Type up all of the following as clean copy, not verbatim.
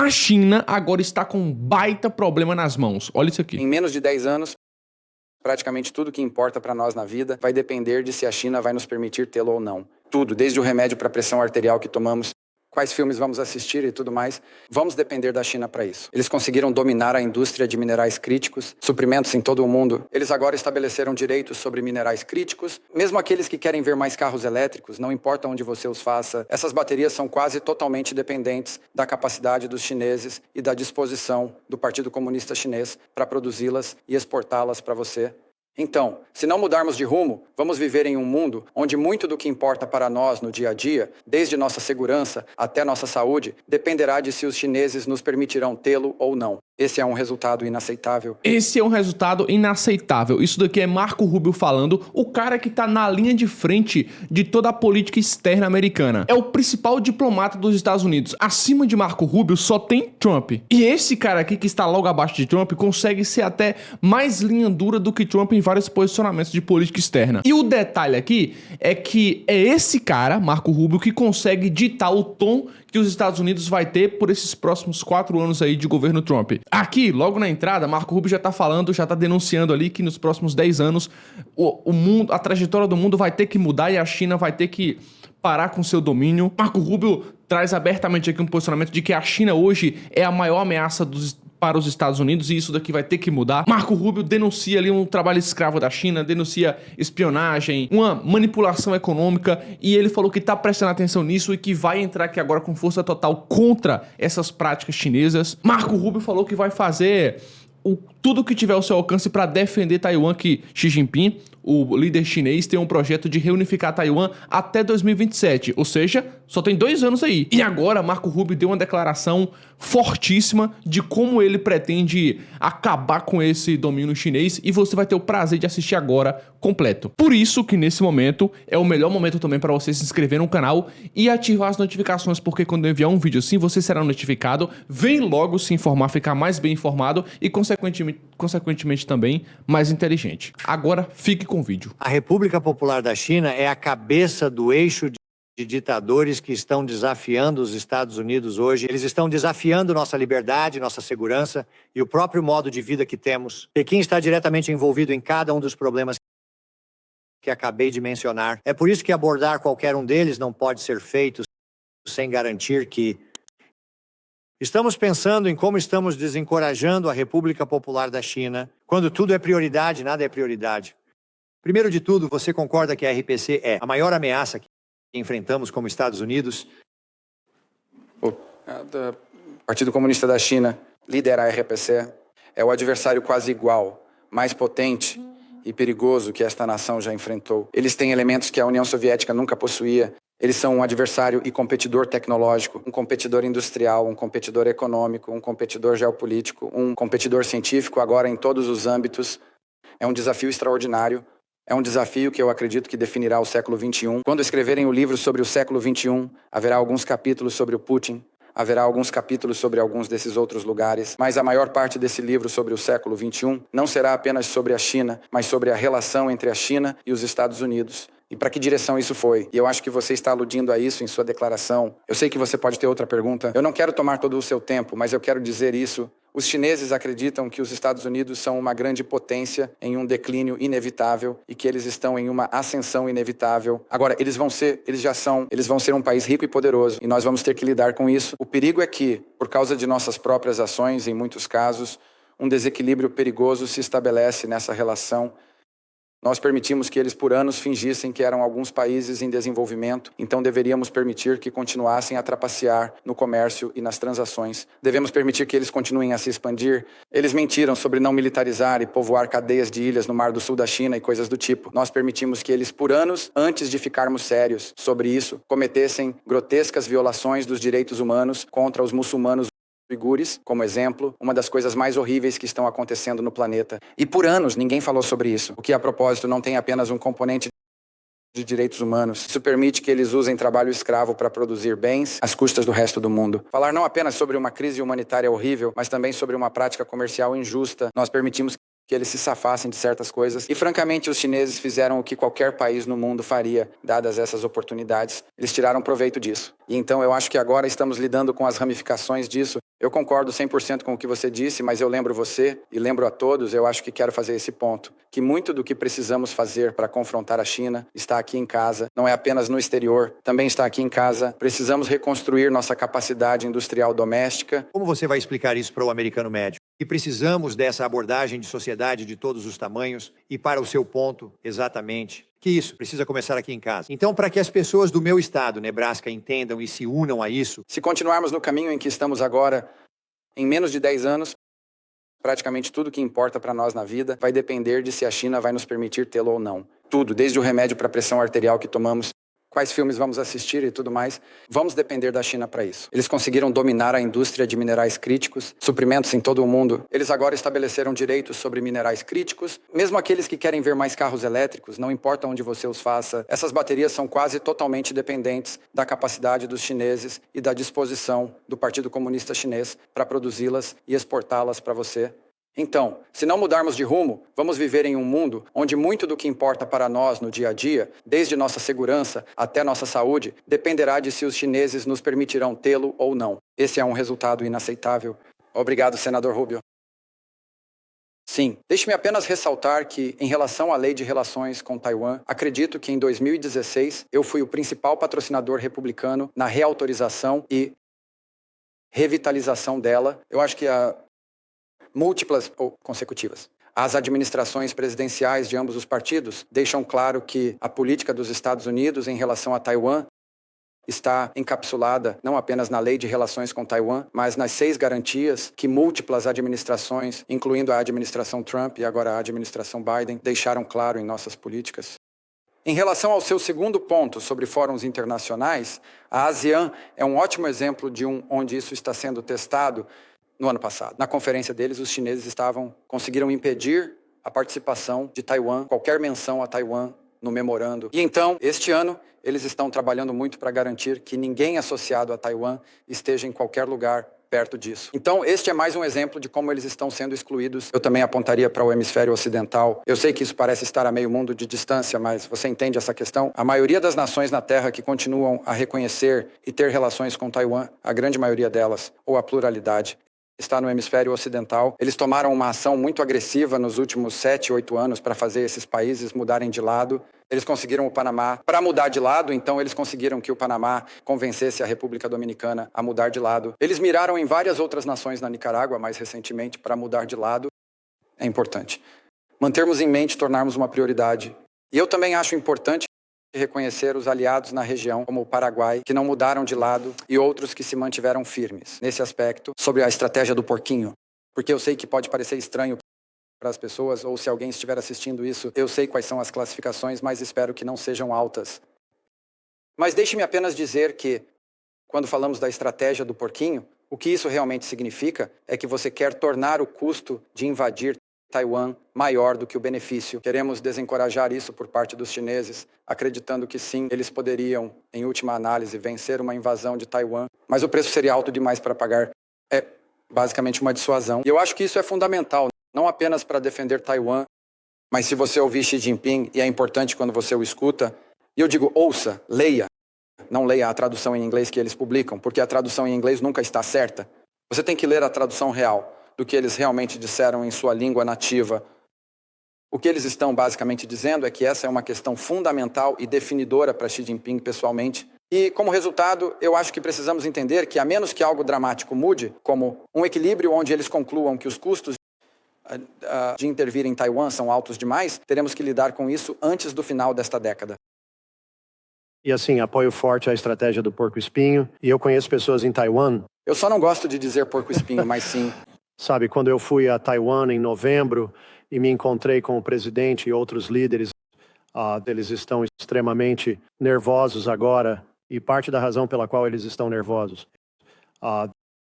A China agora está com um baita problema nas mãos. Olha isso aqui. Em menos de 10 anos, praticamente tudo que importa para nós na vida vai depender de se a China vai nos permitir tê-lo ou não. Tudo, desde o remédio para pressão arterial que tomamos, quais filmes vamos assistir e tudo mais, vamos depender da China para isso. Eles conseguiram dominar a indústria de minerais críticos, suprimentos em todo o mundo. Eles agora estabeleceram direitos sobre minerais críticos. Mesmo aqueles que querem ver mais carros elétricos, não importa onde você os faça, essas baterias são quase totalmente dependentes da capacidade dos chineses e da disposição do Partido Comunista Chinês para produzi-las e exportá-las para você. Então, se não mudarmos de rumo, vamos viver em um mundo onde muito do que importa para nós no dia a dia, desde nossa segurança até nossa saúde, dependerá de se os chineses nos permitirão tê-lo ou não. Esse é um resultado inaceitável. Esse é um resultado inaceitável. Isso daqui é Marco Rubio falando, o cara que tá na linha de frente de toda a política externa americana. É o principal diplomata dos Estados Unidos. Acima de Marco Rubio só tem Trump. E esse cara aqui que está logo abaixo de Trump consegue ser até mais linha dura do que Trump em vários posicionamentos de política externa. E o detalhe aqui é que é esse cara, Marco Rubio, que consegue ditar o tom que os Estados Unidos vai ter por esses próximos 4 anos aí de governo Trump. Aqui, logo na entrada, Marco Rubio já tá falando, já tá denunciando ali que nos próximos 10 anos o mundo, a trajetória do mundo vai ter que mudar e a China vai ter que parar com seu domínio. Marco Rubio traz abertamente aqui um posicionamento de que a China hoje é a maior ameaça para os Estados Unidos e isso daqui vai ter que mudar. Marco Rubio denuncia ali um trabalho escravo da China, denuncia espionagem, uma manipulação econômica e ele falou que tá prestando atenção nisso e que vai entrar aqui agora com força total contra essas práticas chinesas. Marco Rubio falou que vai fazer tudo que tiver ao seu alcance para defender Taiwan, que Xi Jinping, o líder chinês, tem um projeto de reunificar Taiwan até 2027, ou seja, só tem 2 anos aí. E agora Marco Rubio deu uma declaração fortíssima de como ele pretende acabar com esse domínio chinês e você vai ter o prazer de assistir agora completo. Por isso que nesse momento é o melhor momento também para você se inscrever no canal e ativar as notificações, porque quando eu enviar um vídeo assim, você será notificado, vem logo se informar, ficar mais bem informado e consequentemente também mais inteligente. Agora fique com o vídeo. A República Popular da China é a cabeça do eixo de ditadores que estão desafiando os Estados Unidos hoje. Eles estão desafiando nossa liberdade, nossa segurança e o próprio modo de vida que temos. Pequim está diretamente envolvido em cada um dos problemas que acabei de mencionar. É por isso que abordar qualquer um deles não pode ser feito sem garantir que estamos pensando em como estamos desencorajando a República Popular da China, quando tudo é prioridade, nada é prioridade. Primeiro de tudo, você concorda que a RPC é a maior ameaça que enfrentamos como Estados Unidos? O Partido Comunista da China lidera a RPC, é o adversário quase igual, mais potente e perigoso que esta nação já enfrentou. Eles têm elementos que a União Soviética nunca possuía. Eles são um adversário e competidor tecnológico, um competidor industrial, um competidor econômico, um competidor geopolítico, um competidor científico, agora em todos os âmbitos. É um desafio extraordinário. É um desafio que eu acredito que definirá o século XXI. Quando escreverem o livro sobre o século XXI, haverá alguns capítulos sobre o Putin, haverá alguns capítulos sobre alguns desses outros lugares, mas a maior parte desse livro sobre o século XXI não será apenas sobre a China, mas sobre a relação entre a China e os Estados Unidos. E para que direção isso foi? E eu acho que você está aludindo a isso em sua declaração. Eu sei que você pode ter outra pergunta. Eu não quero tomar todo o seu tempo, mas eu quero dizer isso. Os chineses acreditam que os Estados Unidos são uma grande potência em um declínio inevitável e que eles estão em uma ascensão inevitável. Agora, eles vão ser um país rico e poderoso e nós vamos ter que lidar com isso. O perigo é que, por causa de nossas próprias ações, em muitos casos, um desequilíbrio perigoso se estabelece nessa relação. Nós permitimos que eles por anos fingissem que eram alguns países em desenvolvimento, então deveríamos permitir que continuassem a trapacear no comércio e nas transações. Devemos permitir que eles continuem a se expandir. Eles mentiram sobre não militarizar e povoar cadeias de ilhas no Mar do Sul da China e coisas do tipo. Nós permitimos que eles por anos, antes de ficarmos sérios sobre isso, cometessem grotescas violações dos direitos humanos contra os muçulmanos uigures, como exemplo, uma das coisas mais horríveis que estão acontecendo no planeta. E por anos ninguém falou sobre isso, o que a propósito não tem apenas um componente de direitos humanos. Isso permite que eles usem trabalho escravo para produzir bens às custas do resto do mundo. Falar não apenas sobre uma crise humanitária horrível, mas também sobre uma prática comercial injusta. Nós permitimos que eles se safassem de certas coisas. E francamente os chineses fizeram o que qualquer país no mundo faria, dadas essas oportunidades. Eles tiraram proveito disso. E então eu acho que agora estamos lidando com as ramificações disso Eu concordo 100% com o que você disse, mas eu lembro você e lembro a todos, eu acho que quero fazer esse ponto, que muito do que precisamos fazer para confrontar a China está aqui em casa, não é apenas no exterior, também está aqui em casa. Precisamos reconstruir nossa capacidade industrial doméstica. Como você vai explicar isso para o americano médio? E precisamos dessa abordagem de sociedade de todos os tamanhos e, para o seu ponto, exatamente, que isso precisa começar aqui em casa. Então, para que as pessoas do meu estado, Nebraska, entendam e se unam a isso... Se continuarmos no caminho em que estamos agora, em menos de 10 anos, praticamente tudo que importa para nós na vida vai depender de se a China vai nos permitir tê-lo ou não. Tudo, desde o remédio para a pressão arterial que tomamos, quais filmes vamos assistir e tudo mais, vamos depender da China para isso. Eles conseguiram dominar a indústria de minerais críticos, suprimentos em todo o mundo. Eles agora estabeleceram direitos sobre minerais críticos. Mesmo aqueles que querem ver mais carros elétricos, não importa onde você os faça, essas baterias são quase totalmente dependentes da capacidade dos chineses e da disposição do Partido Comunista Chinês para produzi-las e exportá-las para você. Então, se não mudarmos de rumo, vamos viver em um mundo onde muito do que importa para nós no dia a dia, desde nossa segurança até nossa saúde, dependerá de se os chineses nos permitirão tê-lo ou não. Esse é um resultado inaceitável. Obrigado, senador Rubio. Sim, deixe-me apenas ressaltar que, em relação à Lei de Relações com Taiwan, acredito que em 2016 eu fui o principal patrocinador republicano na reautorização e revitalização dela. Eu acho que múltiplas ou consecutivas. As administrações presidenciais de ambos os partidos deixam claro que a política dos Estados Unidos em relação a Taiwan está encapsulada não apenas na Lei de Relações com Taiwan, mas nas 6 garantias que múltiplas administrações, incluindo a administração Trump e agora a administração Biden, deixaram claro em nossas políticas. Em relação ao seu segundo ponto sobre fóruns internacionais, a ASEAN é um ótimo exemplo de onde isso está sendo testado. No ano passado, na conferência deles, os chineses conseguiram impedir a participação de Taiwan, qualquer menção a Taiwan no memorando. E então, este ano, eles estão trabalhando muito para garantir que ninguém associado a Taiwan esteja em qualquer lugar perto disso. Então, este é mais um exemplo de como eles estão sendo excluídos. Eu também apontaria para o hemisfério ocidental. Eu sei que isso parece estar a meio mundo de distância, mas você entende essa questão? A maioria das nações na Terra que continuam a reconhecer e ter relações com Taiwan, a grande maioria delas, ou a pluralidade, está no hemisfério ocidental. Eles tomaram uma ação muito agressiva nos últimos 7, 8 anos para fazer esses países mudarem de lado. Eles conseguiram o Panamá para mudar de lado, então eles conseguiram que o Panamá convencesse a República Dominicana a mudar de lado. Eles miraram em várias outras nações na Nicarágua, mais recentemente, para mudar de lado. É importante mantermos em mente, tornarmos uma prioridade. E eu também acho importante reconhecer os aliados na região, como o Paraguai, que não mudaram de lado, e outros que se mantiveram firmes nesse aspecto, sobre a estratégia do porquinho. Porque eu sei que pode parecer estranho para as pessoas, ou se alguém estiver assistindo isso, eu sei quais são as classificações, mas espero que não sejam altas. Mas deixe-me apenas dizer que, quando falamos da estratégia do porquinho, o que isso realmente significa é que você quer tornar o custo de invadir Taiwan maior do que o benefício. Queremos desencorajar isso por parte dos chineses, acreditando que sim, eles poderiam, em última análise, vencer uma invasão de Taiwan, mas o preço seria alto demais para pagar. É basicamente uma dissuasão. E eu acho que isso é fundamental, não apenas para defender Taiwan, mas se você ouvir Xi Jinping, e é importante quando você o escuta, e eu digo ouça, leia, não leia a tradução em inglês que eles publicam, porque a tradução em inglês nunca está certa. Você tem que ler a tradução real do que eles realmente disseram em sua língua nativa. O que eles estão basicamente dizendo é que essa é uma questão fundamental e definidora para Xi Jinping pessoalmente. E, como resultado, eu acho que precisamos entender que, a menos que algo dramático mude, como um equilíbrio onde eles concluam que os custos de intervir em Taiwan são altos demais, teremos que lidar com isso antes do final desta década. E assim, apoio forte a estratégia do porco-espinho. E eu conheço pessoas em Taiwan. Eu só não gosto de dizer porco-espinho, mas sim. Sabe, quando eu fui a Taiwan em novembro e me encontrei com o presidente e outros líderes, eles estão extremamente nervosos agora. E parte da razão pela qual eles estão nervosos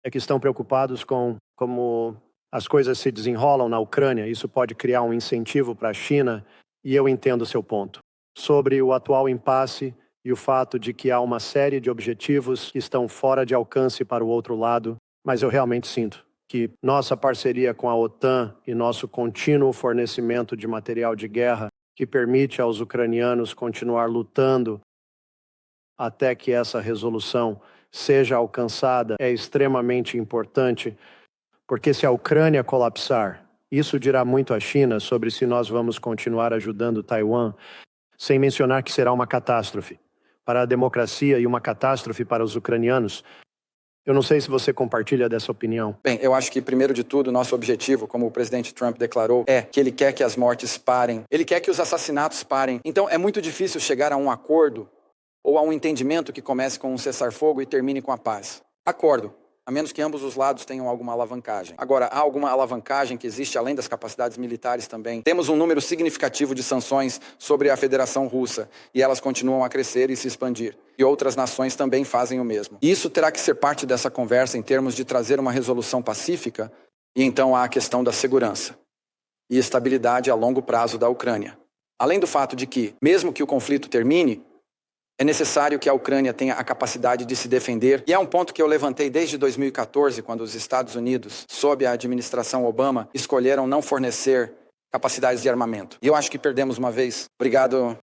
é que estão preocupados com como as coisas se desenrolam na Ucrânia. Isso pode criar um incentivo para a China, e eu entendo o seu ponto. Sobre o atual impasse e o fato de que há uma série de objetivos que estão fora de alcance para o outro lado, mas eu realmente sinto que nossa parceria com a OTAN e nosso contínuo fornecimento de material de guerra, que permite aos ucranianos continuar lutando até que essa resolução seja alcançada é extremamente importante, porque se a Ucrânia colapsar, isso dirá muito à China sobre se nós vamos continuar ajudando Taiwan, sem mencionar que será uma catástrofe para a democracia e uma catástrofe para os ucranianos. Eu não sei se você compartilha dessa opinião. Bem, eu acho que, primeiro de tudo, nosso objetivo, como o presidente Trump declarou, é que ele quer que as mortes parem, ele quer que os assassinatos parem. Então, é muito difícil chegar a um acordo ou a um entendimento que comece com um cessar-fogo e termine com a paz. Acordo, a menos que ambos os lados tenham alguma alavancagem. Agora, há alguma alavancagem que existe além das capacidades militares também. Temos um número significativo de sanções sobre a Federação Russa e elas continuam a crescer e se expandir. E outras nações também fazem o mesmo. E isso terá que ser parte dessa conversa em termos de trazer uma resolução pacífica e então há a questão da segurança e estabilidade a longo prazo da Ucrânia. Além do fato de que, mesmo que o conflito termine, é necessário que a Ucrânia tenha a capacidade de se defender. E é um ponto que eu levantei desde 2014, quando os Estados Unidos, sob a administração Obama, escolheram não fornecer capacidades de armamento. E eu acho que perdemos uma vez. Obrigado.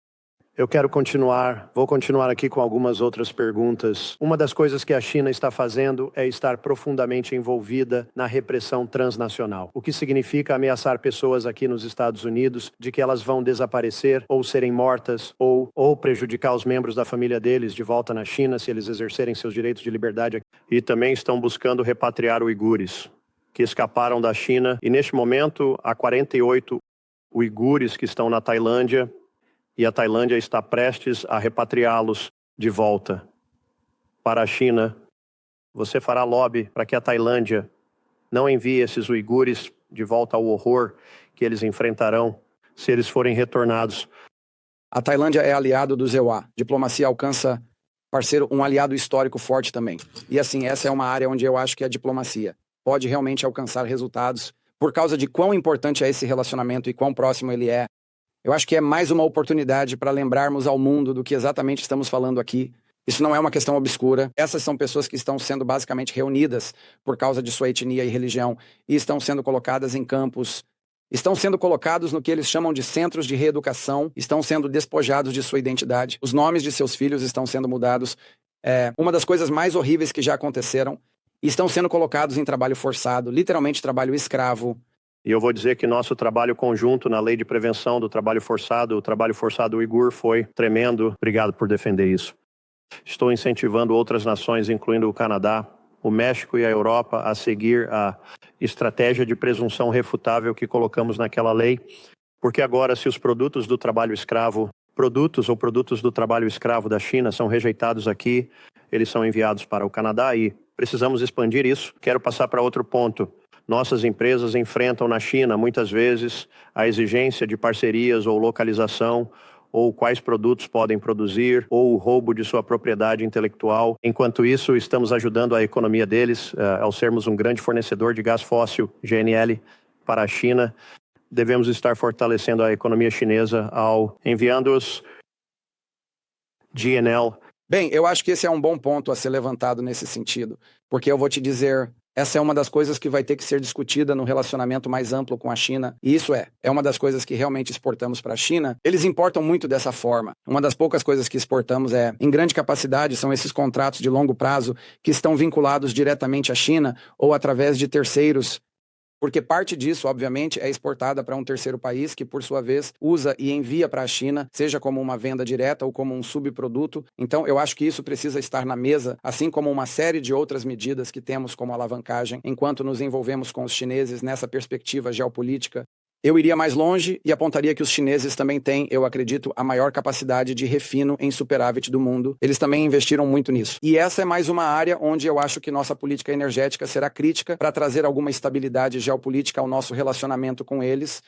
Vou continuar aqui com algumas outras perguntas. Uma das coisas que a China está fazendo é estar profundamente envolvida na repressão transnacional, o que significa ameaçar pessoas aqui nos Estados Unidos de que elas vão desaparecer ou serem mortas ou prejudicar os membros da família deles de volta na China se eles exercerem seus direitos de liberdade. E também estão buscando repatriar uigures que escaparam da China. E neste momento há 48 uigures que estão na Tailândia. E a Tailândia está prestes a repatriá-los de volta para a China. Você fará lobby para que a Tailândia não envie esses uigures de volta ao horror que eles enfrentarão se eles forem retornados. A Tailândia é aliado do ZEUA. Diplomacia alcança, parceiro, um aliado histórico forte também. E assim, essa é uma área onde eu acho que a diplomacia pode realmente alcançar resultados por causa de quão importante é esse relacionamento e quão próximo ele é. Eu acho que é mais uma oportunidade para lembrarmos ao mundo do que exatamente estamos falando aqui. Isso não é uma questão obscura. Essas são pessoas que estão sendo basicamente reunidas por causa de sua etnia e religião e estão sendo colocadas em campos, estão sendo colocados no que eles chamam de centros de reeducação, estão sendo despojados de sua identidade. Os nomes de seus filhos estão sendo mudados. É uma das coisas mais horríveis que já aconteceram. E estão sendo colocados em trabalho forçado, literalmente trabalho escravo. E eu vou dizer que nosso trabalho conjunto na lei de prevenção do trabalho forçado, o trabalho forçado uigur, foi tremendo. Obrigado por defender isso. Estou incentivando outras nações, incluindo o Canadá, o México e a Europa, a seguir a estratégia de presunção refutável que colocamos naquela lei, porque agora, se os produtos do trabalho escravo, produtos do trabalho escravo da China são rejeitados aqui, eles são enviados para o Canadá e precisamos expandir isso. Quero passar para outro ponto. Nossas empresas enfrentam na China, muitas vezes, a exigência de parcerias ou localização, ou quais produtos podem produzir, ou o roubo de sua propriedade intelectual. Enquanto isso, estamos ajudando a economia deles, ao sermos um grande fornecedor de gás fóssil, GNL, para a China. Devemos estar fortalecendo a economia chinesa ao enviando-os GNL. Bem, eu acho que esse é um bom ponto a ser levantado nesse sentido, porque eu vou te dizer, essa é uma das coisas que vai ter que ser discutida no relacionamento mais amplo com a China. E isso é uma das coisas que realmente exportamos para a China. Eles importam muito dessa forma. Uma das poucas coisas que exportamos em grande capacidade, são esses contratos de longo prazo que estão vinculados diretamente à China ou através de terceiros. Porque parte disso, obviamente, é exportada para um terceiro país que, por sua vez, usa e envia para a China, seja como uma venda direta ou como um subproduto. Então, eu acho que isso precisa estar na mesa, assim como uma série de outras medidas que temos como alavancagem, enquanto nos envolvemos com os chineses nessa perspectiva geopolítica. Eu iria mais longe e apontaria que os chineses também têm, eu acredito, a maior capacidade de refino em superávit do mundo. Eles também investiram muito nisso. E essa é mais uma área onde eu acho que nossa política energética será crítica para trazer alguma estabilidade geopolítica ao nosso relacionamento com eles.